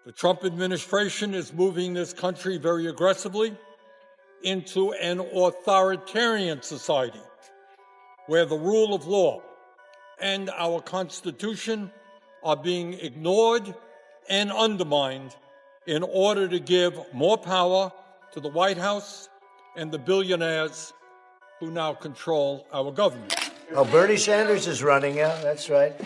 The Trump administration is moving this country very aggressively into an authoritarian society where the rule of law and our Constitution are being ignored and undermined in order to give more power to the White House and the billionaires who now control our government. Oh, Bernie Sanders is running, yeah, that's right.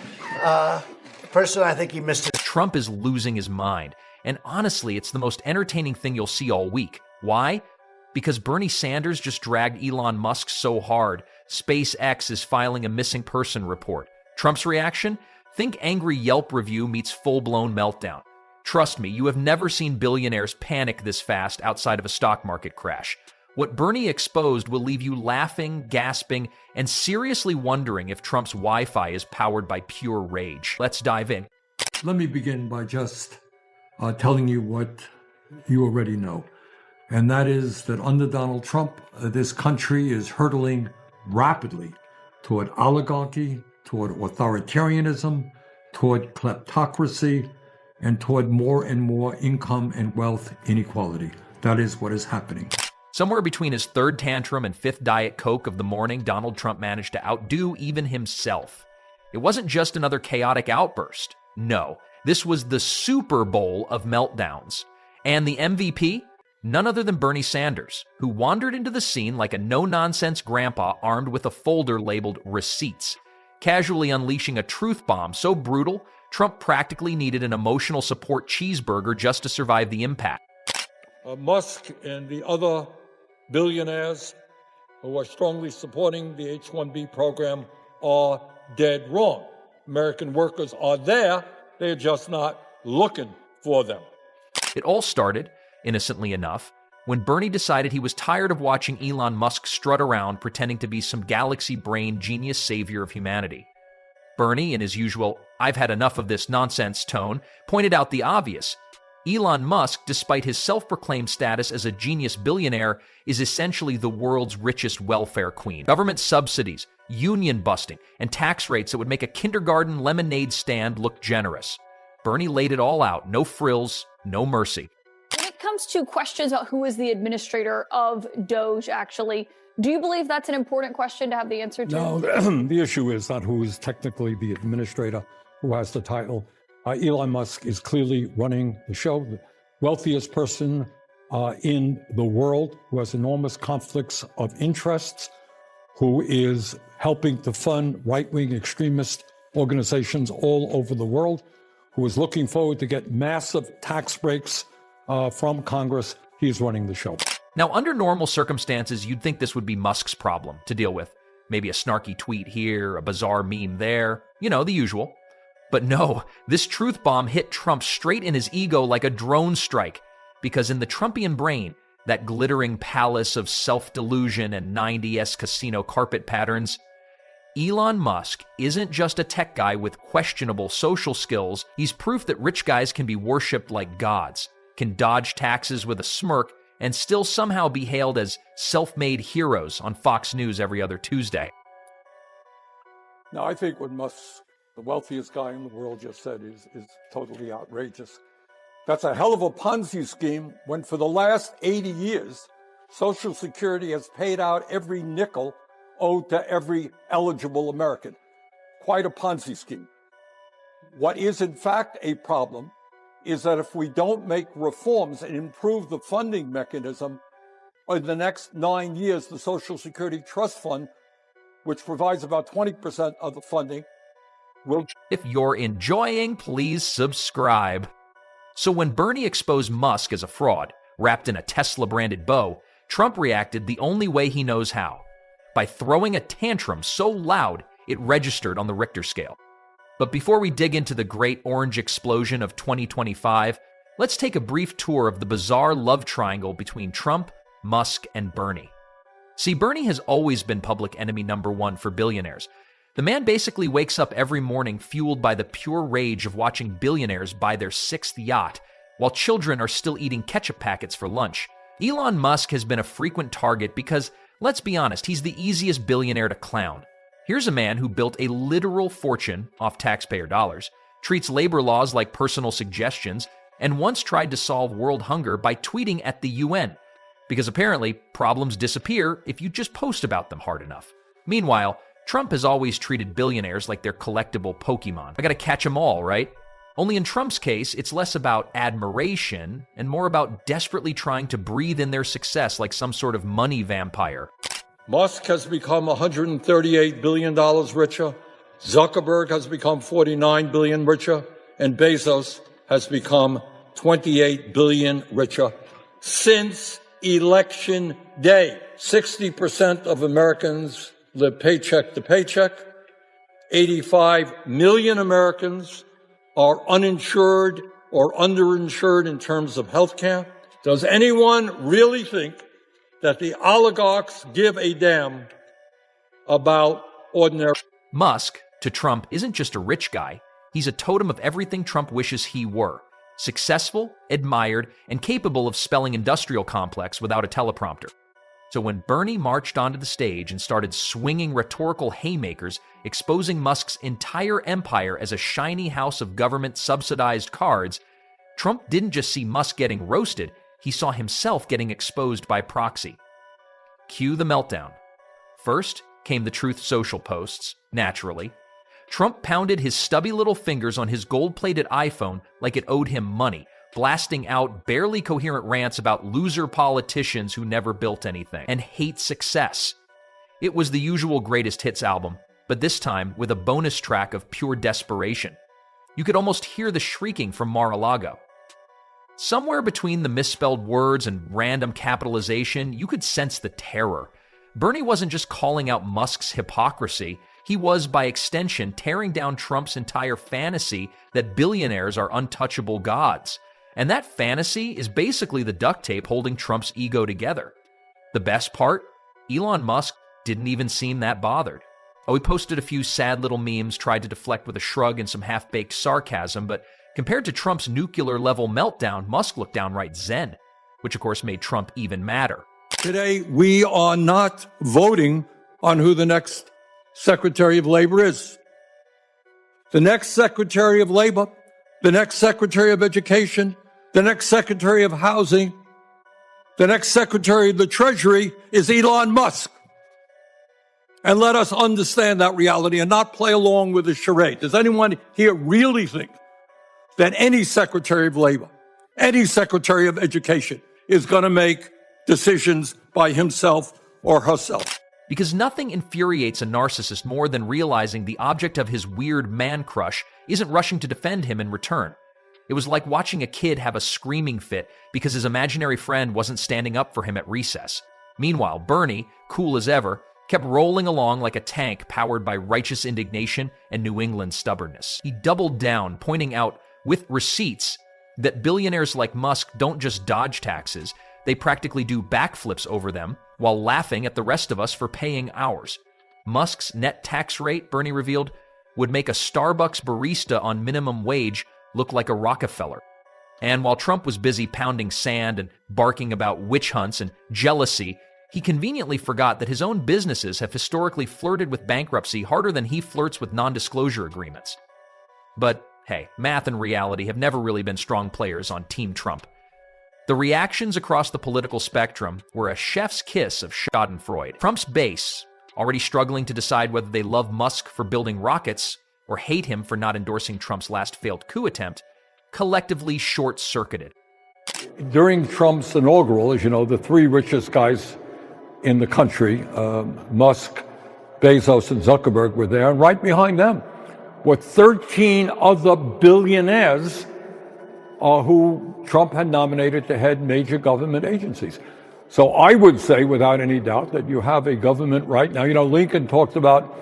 Personally, I think he missed it. Trump is losing his mind. And honestly, it's the most entertaining thing you'll see all week. Why? Because Bernie Sanders just dragged Elon Musk so hard, SpaceX is filing a missing person report. Trump's reaction? Think angry Yelp review meets full-blown meltdown. Trust me, you have never seen billionaires panic this fast outside of a stock market crash. What Bernie exposed will leave you laughing, gasping, and seriously wondering if Trump's Wi-Fi is powered by pure rage. Let's dive in. Let me begin by just telling you what you already know. And that is that under Donald Trump, this country is hurtling rapidly toward oligarchy, toward authoritarianism, toward kleptocracy, and toward more and more income and wealth inequality. That is what is happening. Somewhere between his third tantrum and fifth Diet Coke of the morning, Donald Trump managed to outdo even himself. It wasn't just another chaotic outburst. No, this was the Super Bowl of meltdowns. And the MVP? None other than Bernie Sanders, who wandered into the scene like a no-nonsense grandpa armed with a folder labeled receipts, casually unleashing a truth bomb so brutal, Trump practically needed an emotional support cheeseburger just to survive the impact. Musk and the other billionaires who are strongly supporting the H-1B program are dead wrong. American workers are there, they're just not looking for them. It all started, innocently enough, when Bernie decided he was tired of watching Elon Musk strut around pretending to be some galaxy-brained genius savior of humanity. Bernie, in his usual "I've had enough of this nonsense" tone, pointed out the obvious. Elon Musk, despite his self-proclaimed status as a genius billionaire, is essentially the world's richest welfare queen. Government subsidies, union busting, and tax rates that would make a kindergarten lemonade stand look generous. Bernie laid it all out, no frills, no mercy. When it comes to questions about who is the administrator of Doge, actually, do you believe that's an important question to have the answer to? No, the issue is not who is technically the administrator, who has the title. Elon Musk is clearly running the show, the wealthiest person in the world, who has enormous conflicts of interests, who is helping to fund right-wing extremist organizations all over the world, who is looking forward to get massive tax breaks from Congress. He's running the show. Now, under normal circumstances, you'd think this would be Musk's problem to deal with. Maybe a snarky tweet here, a bizarre meme there, you know, the usual. But no, this truth bomb hit Trump straight in his ego like a drone strike, because in the Trumpian brain, that glittering palace of self-delusion and 90s casino carpet patterns, Elon Musk isn't just a tech guy with questionable social skills. He's proof that rich guys can be worshipped like gods, can dodge taxes with a smirk, and still somehow be hailed as self-made heroes on Fox News every other Tuesday. Now, I think what Musk, the wealthiest guy in the world, just said is totally outrageous. That's a hell of a Ponzi scheme when for the last 80 years, Social Security has paid out every nickel owed to every eligible American. Quite a Ponzi scheme. What is in fact a problem is that if we don't make reforms and improve the funding mechanism, in the next 9 years, the Social Security Trust Fund, which provides about 20% of the funding, will... If you're enjoying, please subscribe. So when Bernie exposed Musk as a fraud, wrapped in a Tesla-branded bow, Trump reacted the only way he knows how, by throwing a tantrum so loud it registered on the Richter scale. But before we dig into the great orange explosion of 2025, let's take a brief tour of the bizarre love triangle between Trump, Musk, and Bernie. See, Bernie has always been public enemy number one for billionaires. The man basically wakes up every morning fueled by the pure rage of watching billionaires buy their sixth yacht, while children are still eating ketchup packets for lunch. Elon Musk has been a frequent target because, let's be honest, he's the easiest billionaire to clown. Here's a man who built a literal fortune off taxpayer dollars, treats labor laws like personal suggestions, and once tried to solve world hunger by tweeting at the UN, because apparently problems disappear if you just post about them hard enough. Meanwhile, Trump has always treated billionaires like they're collectible Pokemon. I gotta catch them all, right? Only in Trump's case, it's less about admiration and more about desperately trying to breathe in their success like some sort of money vampire. Musk has become $138 billion richer. Zuckerberg has become $49 billion richer. And Bezos has become $28 billion richer since Election Day. 60% of Americans live paycheck to paycheck. 85 million Americans are uninsured or underinsured in terms of health care. Does anyone really think that the oligarchs give a damn about ordinary? Musk, to Trump, isn't just a rich guy. He's a totem of everything Trump wishes he were. Successful, admired, and capable of spelling industrial complex without a teleprompter. So when Bernie marched onto the stage and started swinging rhetorical haymakers, exposing Musk's entire empire as a shiny house of government-subsidized cards, Trump didn't just see Musk getting roasted, he saw himself getting exposed by proxy. Cue the meltdown. First came the Truth Social posts, naturally. Trump pounded his stubby little fingers on his gold-plated iPhone like it owed him money, blasting out barely coherent rants about loser politicians who never built anything and hate success. It was the usual greatest hits album, but this time with a bonus track of pure desperation. You could almost hear the shrieking from Mar-a-Lago. Somewhere between the misspelled words and random capitalization, you could sense the terror. Bernie wasn't just calling out Musk's hypocrisy, he was, by extension, tearing down Trump's entire fantasy that billionaires are untouchable gods. And that fantasy is basically the duct tape holding Trump's ego together. The best part? Elon Musk didn't even seem that bothered. Oh, he posted a few sad little memes, tried to deflect with a shrug and some half-baked sarcasm, but compared to Trump's nuclear-level meltdown, Musk looked downright zen, which of course made Trump even madder. Today, we are not voting on who the next Secretary of Labor is. The next Secretary of Labor, the next Secretary of Education, the next Secretary of Housing, the next Secretary of the Treasury is Elon Musk. And let us understand that reality and not play along with the charade. Does anyone here really think that any Secretary of Labor, any Secretary of Education is going to make decisions by himself or herself? Because nothing infuriates a narcissist more than realizing the object of his weird man crush isn't rushing to defend him in return. It was like watching a kid have a screaming fit because his imaginary friend wasn't standing up for him at recess. Meanwhile, Bernie, cool as ever, kept rolling along like a tank powered by righteous indignation and New England stubbornness. He doubled down, pointing out, with receipts, that billionaires like Musk don't just dodge taxes, they practically do backflips over them while laughing at the rest of us for paying ours. Musk's net tax rate, Bernie revealed, would make a Starbucks barista on minimum wage look like a Rockefeller. And while Trump was busy pounding sand and barking about witch hunts and jealousy, he conveniently forgot that his own businesses have historically flirted with bankruptcy harder than he flirts with non-disclosure agreements. But hey, math and reality have never really been strong players on Team Trump. The reactions across the political spectrum were a chef's kiss of schadenfreude. Trump's base, already struggling to decide whether they love Musk for building rockets or hate him for not endorsing Trump's last failed coup attempt, collectively short-circuited. During Trump's inaugural, as you know, the three richest guys in the country, Musk, Bezos, and Zuckerberg were there, and right behind them were 13 other billionaires who Trump had nominated to head major government agencies. So I would say, without any doubt, that you have a government right now. You know, Lincoln talked about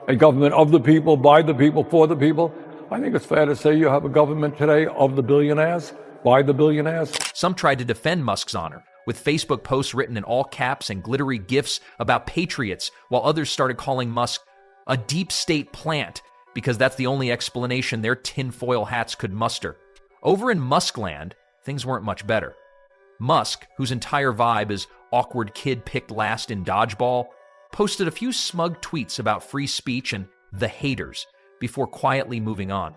a government of the people, by the people, for the people. I think it's fair to say you have a government today of the billionaires, by the billionaires. Some tried to defend Musk's honor, with Facebook posts written in all caps and glittery GIFs about patriots, while others started calling Musk a deep state plant, because that's the only explanation their tinfoil hats could muster. Over in Muskland, things weren't much better. Musk, whose entire vibe is awkward kid picked last in dodgeball, posted a few smug tweets about free speech and the haters before quietly moving on.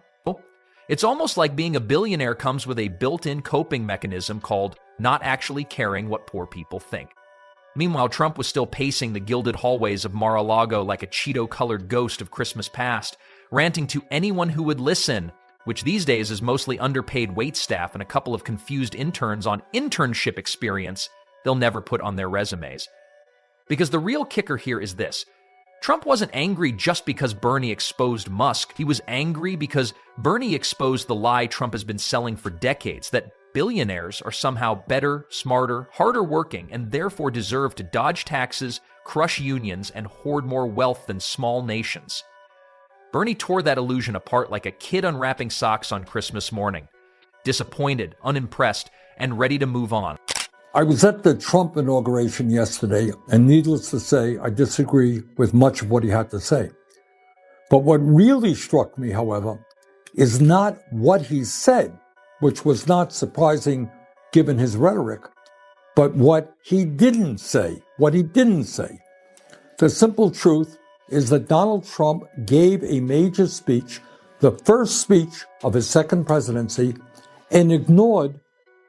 It's almost like being a billionaire comes with a built-in coping mechanism called not actually caring what poor people think. Meanwhile, Trump was still pacing the gilded hallways of Mar-a-Lago like a Cheeto-colored ghost of Christmas past, ranting to anyone who would listen, which these days is mostly underpaid waitstaff and a couple of confused interns on internship experience they'll never put on their resumes. Because the real kicker here is this. Trump wasn't angry just because Bernie exposed Musk. He was angry because Bernie exposed the lie Trump has been selling for decades, that billionaires are somehow better, smarter, harder working, and therefore deserve to dodge taxes, crush unions, and hoard more wealth than small nations. Bernie tore that illusion apart like a kid unwrapping socks on Christmas morning, disappointed, unimpressed, and ready to move on. I was at the Trump inauguration yesterday, and needless to say, I disagree with much of what he had to say. But what really struck me, however, is not what he said, which was not surprising given his rhetoric, but what he didn't say, The simple truth is that Donald Trump gave a major speech, the first speech of his second presidency, and ignored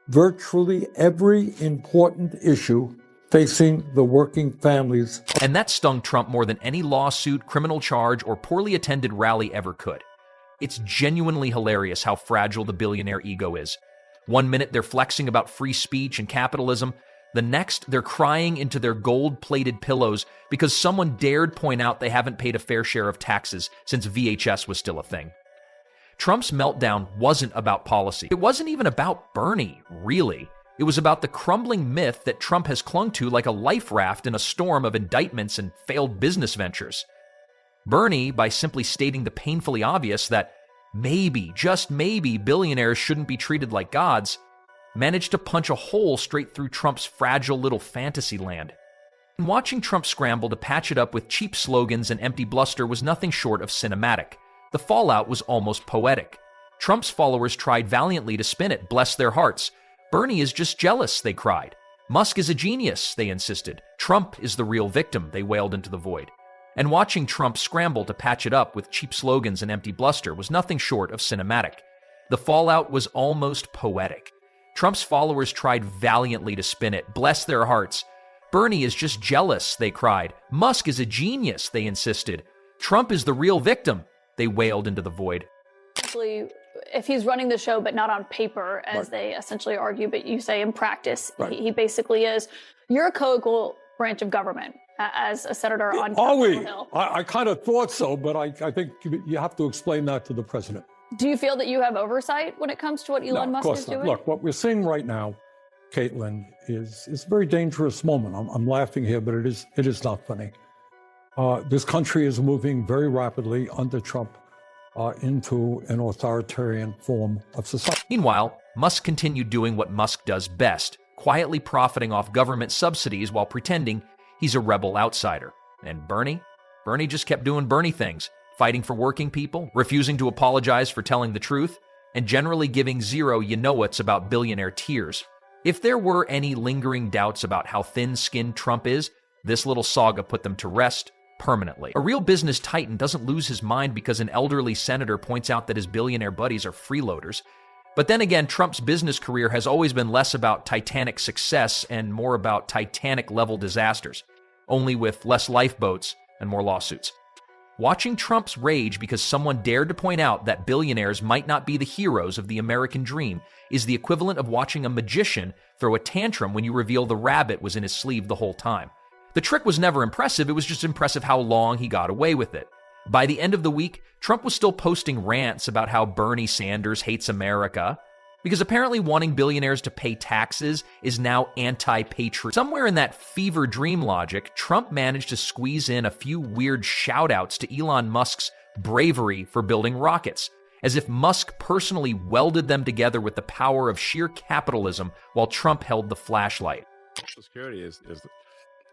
virtually every important issue facing the working families. And that stung Trump more than any lawsuit, criminal charge, or poorly attended rally ever could. It's genuinely hilarious how fragile the billionaire ego is. One minute they're flexing about free speech and capitalism, the next they're crying into their gold-plated pillows because someone dared point out they haven't paid a fair share of taxes since VHS was still a thing. Trump's meltdown wasn't about policy. It wasn't even about Bernie, really. It was about the crumbling myth that Trump has clung to like a life raft in a storm of indictments and failed business ventures. Bernie, by simply stating the painfully obvious that maybe, just maybe, billionaires shouldn't be treated like gods, managed to punch a hole straight through Trump's fragile little fantasy land. And watching Trump scramble to patch it up with cheap slogans and empty bluster was nothing short of cinematic. The fallout was almost poetic. Trump's followers tried valiantly to spin it, bless their hearts. Bernie is just jealous, they cried. Musk is a genius, they insisted. Trump is the real victim, they wailed into the void. And watching Trump scramble to patch it up with cheap slogans and empty bluster was nothing short of cinematic. The fallout was almost poetic. Trump's followers tried valiantly to spin it, bless their hearts. Bernie is just jealous, they cried. Musk is a genius, they insisted. Trump is the real victim, they wailed into the void. Actually, if he's running the show, but not on paper, as they essentially argue, but you say in practice, he basically is. You're a co-equal branch of government as a senator on Capitol Hill. I kind of thought so, but I think you have to explain that to the president. Do you feel that you have oversight when it comes to what Elon Musk is doing? Look, what we're seeing right now, Caitlin, is a very dangerous moment. I'm laughing here, but it is not funny. This country is moving very rapidly under Trump into an authoritarian form of society. Meanwhile, Musk continued doing what Musk does best, quietly profiting off government subsidies while pretending he's a rebel outsider. And Bernie just kept doing Bernie things, fighting for working people, refusing to apologize for telling the truth, and generally giving zero you-know-whats about billionaire tears. If there were any lingering doubts about how thin-skinned Trump is, this little saga put them to rest permanently. A real business titan doesn't lose his mind because an elderly senator points out that his billionaire buddies are freeloaders. But then again, Trump's business career has always been less about Titanic success and more about Titanic-level disasters, only with less lifeboats and more lawsuits. Watching Trump's rage because someone dared to point out that billionaires might not be the heroes of the American dream is the equivalent of watching a magician throw a tantrum when you reveal the rabbit was in his sleeve the whole time. The trick was never impressive, it was just impressive how long he got away with it. By the end of the week, Trump was still posting rants about how Bernie Sanders hates America, because apparently wanting billionaires to pay taxes is now anti-patriot. Somewhere in that fever dream logic, Trump managed to squeeze in a few weird shout-outs to Elon Musk's bravery for building rockets, as if Musk personally welded them together with the power of sheer capitalism while Trump held the flashlight. Social Security is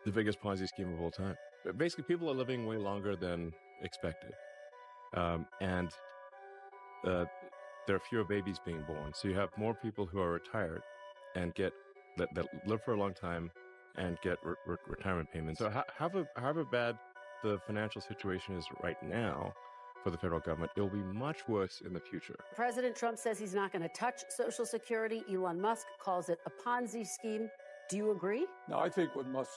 the biggest Ponzi scheme of all time. But basically, people are living way longer than expected. And there are fewer babies being born. So you have more people who are retired and that live for a long time and get retirement payments. So however bad the financial situation is right now, for the federal government. It will be much worse in the future. President Trump says he's not going to touch Social Security. Elon Musk calls it a Ponzi scheme. Do you agree? No, I think what Musk,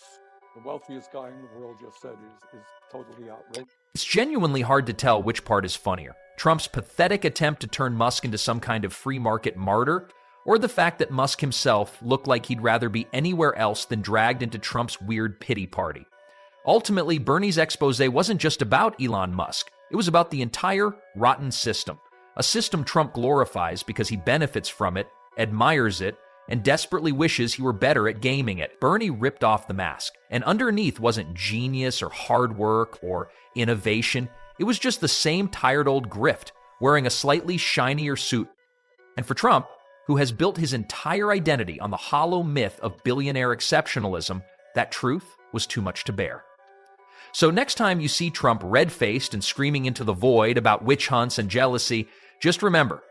the wealthiest guy in the world, just said is totally outrageous. It's genuinely hard to tell which part is funnier. Trump's pathetic attempt to turn Musk into some kind of free market martyr, or the fact that Musk himself looked like he'd rather be anywhere else than dragged into Trump's weird pity party. Ultimately, Bernie's expose wasn't just about Elon Musk. It was about the entire rotten system. A system Trump glorifies because he benefits from it, admires it, and desperately wishes he were better at gaming it. Bernie ripped off the mask, and underneath wasn't genius or hard work or innovation. It was just the same tired old grift, wearing a slightly shinier suit. And for Trump, who has built his entire identity on the hollow myth of billionaire exceptionalism, that truth was too much to bear. So next time you see Trump red-faced and screaming into the void about witch hunts and jealousy, just remember,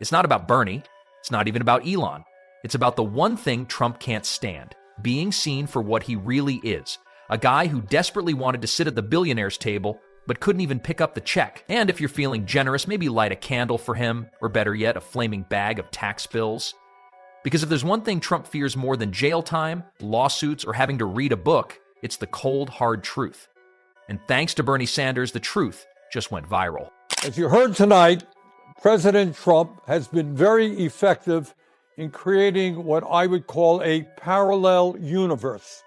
it's not about Bernie, it's not even about Elon. It's about the one thing Trump can't stand, being seen for what he really is, a guy who desperately wanted to sit at the billionaires' table, but couldn't even pick up the check. And if you're feeling generous, maybe light a candle for him, or better yet, a flaming bag of tax bills. Because if there's one thing Trump fears more than jail time, lawsuits, or having to read a book, it's the cold, hard truth. And thanks to Bernie Sanders, the truth just went viral. As you heard tonight, President Trump has been very effective in creating what I would call a parallel universe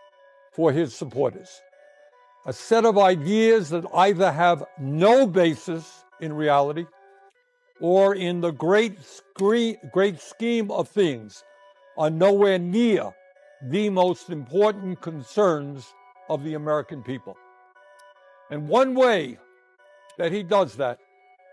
for his supporters. A set of ideas that either have no basis in reality or in the great scheme of things are nowhere near the most important concerns of the American people. And one way that he does that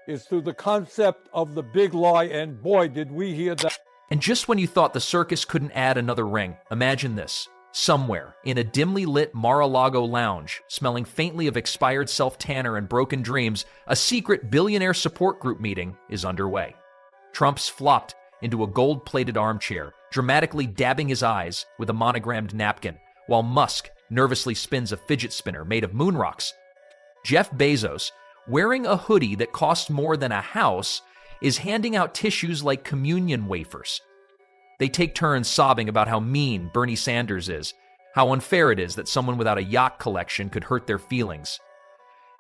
is through the concept of the big lie, and boy, did we hear that. And just when you thought the circus couldn't add another ring, imagine this. Somewhere, in a dimly lit Mar-a-Lago lounge, smelling faintly of expired self-tanner and broken dreams, a secret billionaire support group meeting is underway. Trump's flopped into a gold-plated armchair, dramatically dabbing his eyes with a monogrammed napkin, while Musk nervously spins a fidget spinner made of moon rocks. Jeff Bezos, wearing a hoodie that costs more than a house, is handing out tissues like communion wafers. They take turns sobbing about how mean Bernie Sanders is, how unfair it is that someone without a yacht collection could hurt their feelings.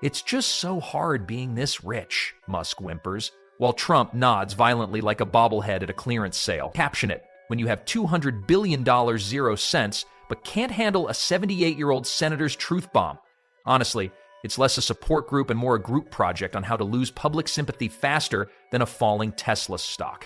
It's just so hard being this rich, Musk whimpers, while Trump nods violently like a bobblehead at a clearance sale. Caption it, when you have $200 billion 0 cents, but can't handle a 78-year-old senator's truth bomb. Honestly, it's less a support group and more a group project on how to lose public sympathy faster than a falling Tesla stock.